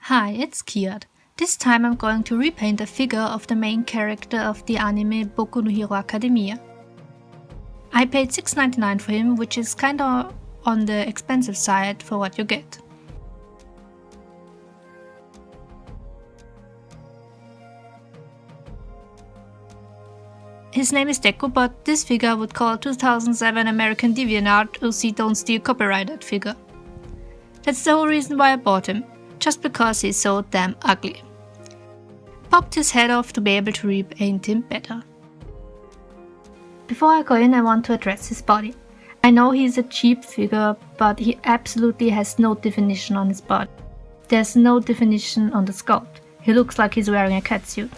Hi, it's Kiat. This time I'm going to repaint a figure of the main character of the anime Boku no Hero Academia. I paid $6.99 for him, which is kinda on the expensive side for what you get. His name is Deku, but this figure I would call 2007 American DeviantArt OC Don't Steal copyrighted figure. That's the whole reason why I bought him, just because he's so damn ugly. Popped his head off to be able to repaint him better. Before I go in, I want to address his body. I know he's a cheap figure, but he absolutely has no definition on his body. There's no definition on the sculpt. He looks like he's wearing a catsuit.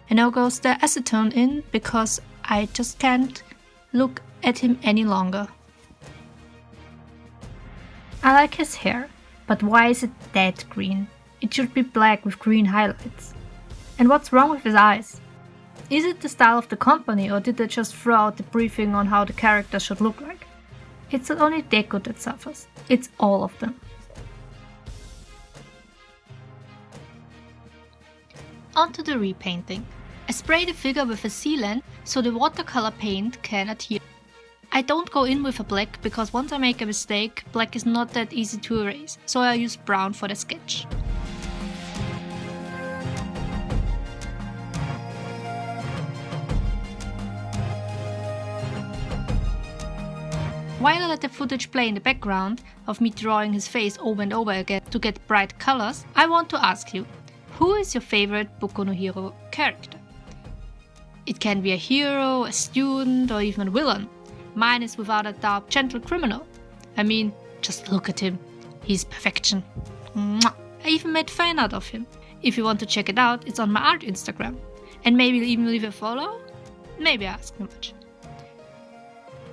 And now goes the acetone in, because I just can't look at him any longer. I like his hair, but why is it that green? It should be black with green highlights. And what's wrong with his eyes? Is it the style of the company, or did they just throw out the briefing on how the character should look like? It's not only Deku that suffers, it's all of them. On to the repainting. I spray the figure with a sealant so the watercolor paint can adhere. I don't go in with a black because once I make a mistake, black is not that easy to erase, so I use brown for the sketch. While I let the footage play in the background of me drawing his face over and over again to get bright colors, I want to ask you, who is your favorite Boku no Hero character? It can be a hero, a student, or even a villain. Mine is without a doubt Gentle Criminal. I mean, just look at him. He's perfection. Mwah. I even made fan art of him. If you want to check it out, it's on my art Instagram. And maybe even leave a follow? Maybe I ask too much.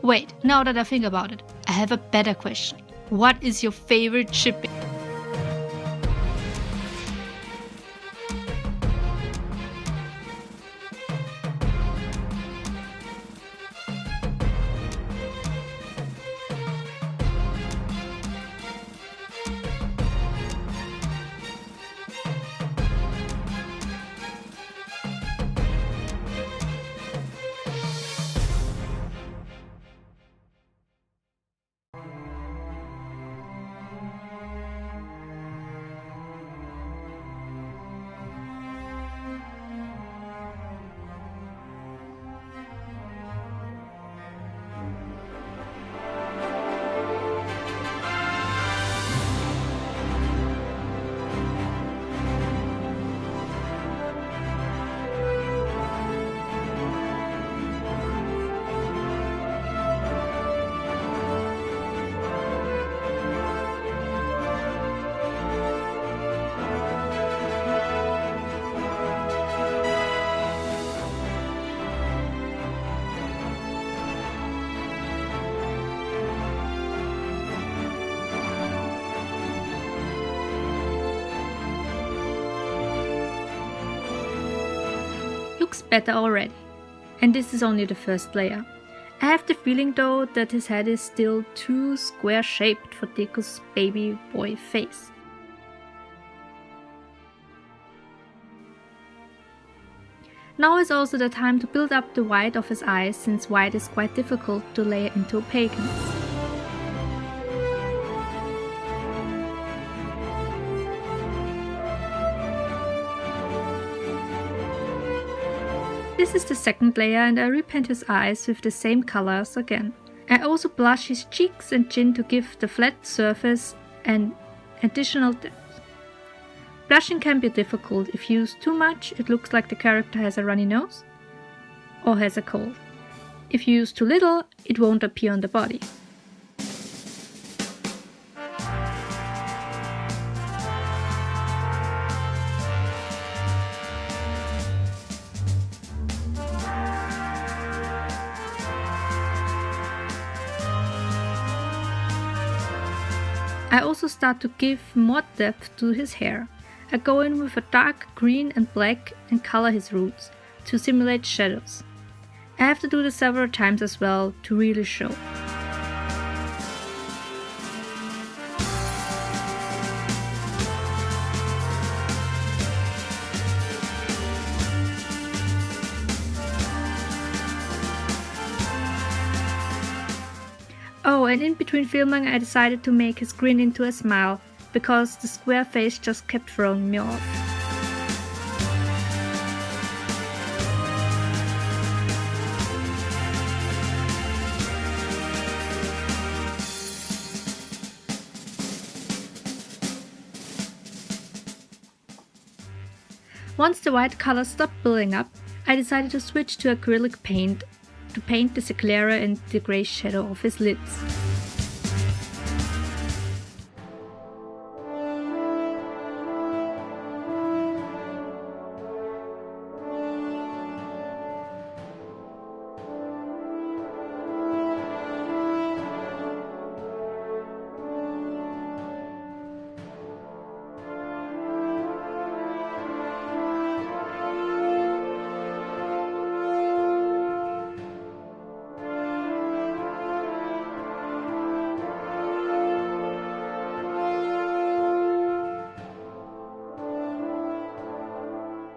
Wait, now that I think about it, I have a better question. What is your favorite shipping? Looks better already. And this is only the first layer. I have the feeling though that his head is still too square shaped for Deku's baby boy face. Now is also the time to build up the white of his eyes, since white is quite difficult to layer into opaqueness. This is the second layer, and I repaint his eyes with the same colors again. I also blush his cheeks and chin to give the flat surface an additional depth. Blushing can be difficult. If used too much, it looks like the character has a runny nose or has a cold. If you use too little, it won't appear on the body. I also start to give more depth to his hair. I go in with a dark green and black and color his roots to simulate shadows. I have to do this several times as well to really show. Oh, and in between filming I decided to make his grin into a smile, because the square face just kept throwing me off. Once the white color stopped building up, I decided to switch to acrylic paint to paint the sclera and the grey shadow of his lids.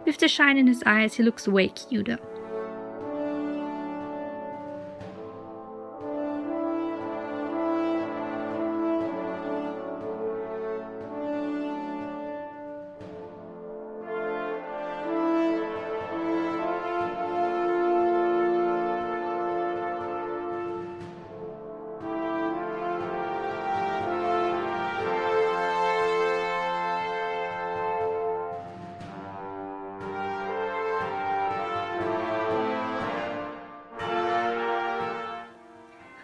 With the shine in his eyes, he looks way cuter.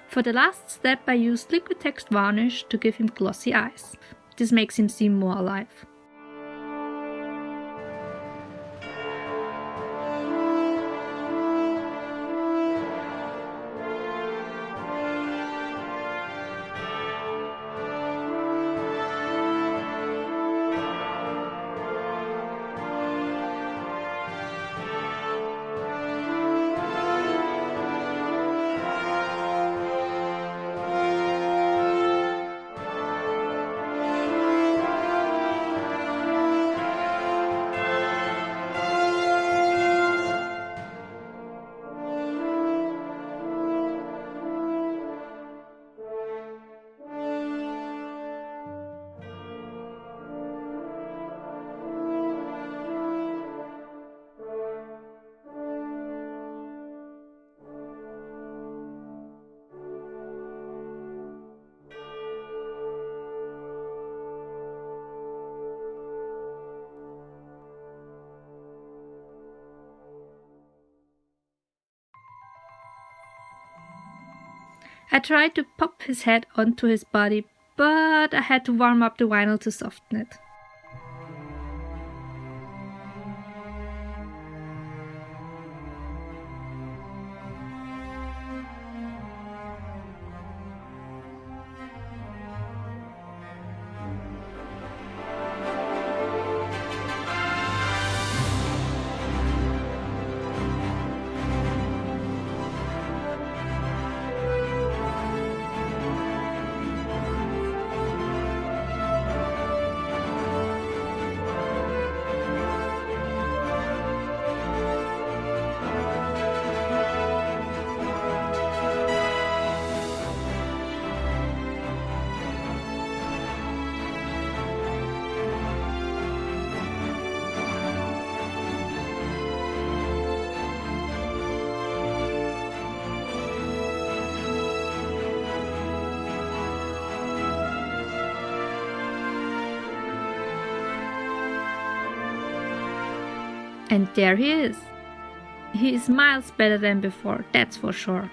For the last step I used liquid text varnish to give him glossy eyes. This makes him seem more alive. I tried to pop his head onto his body, but I had to warm up the vinyl to soften it. And there he is. He is miles better than before, that's for sure.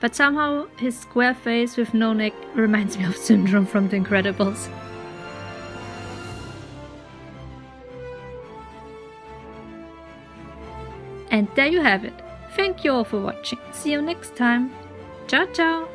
But somehow his square face with no neck reminds me of Syndrome from The Incredibles. And there you have it. Thank you all for watching. See you next time. Ciao ciao!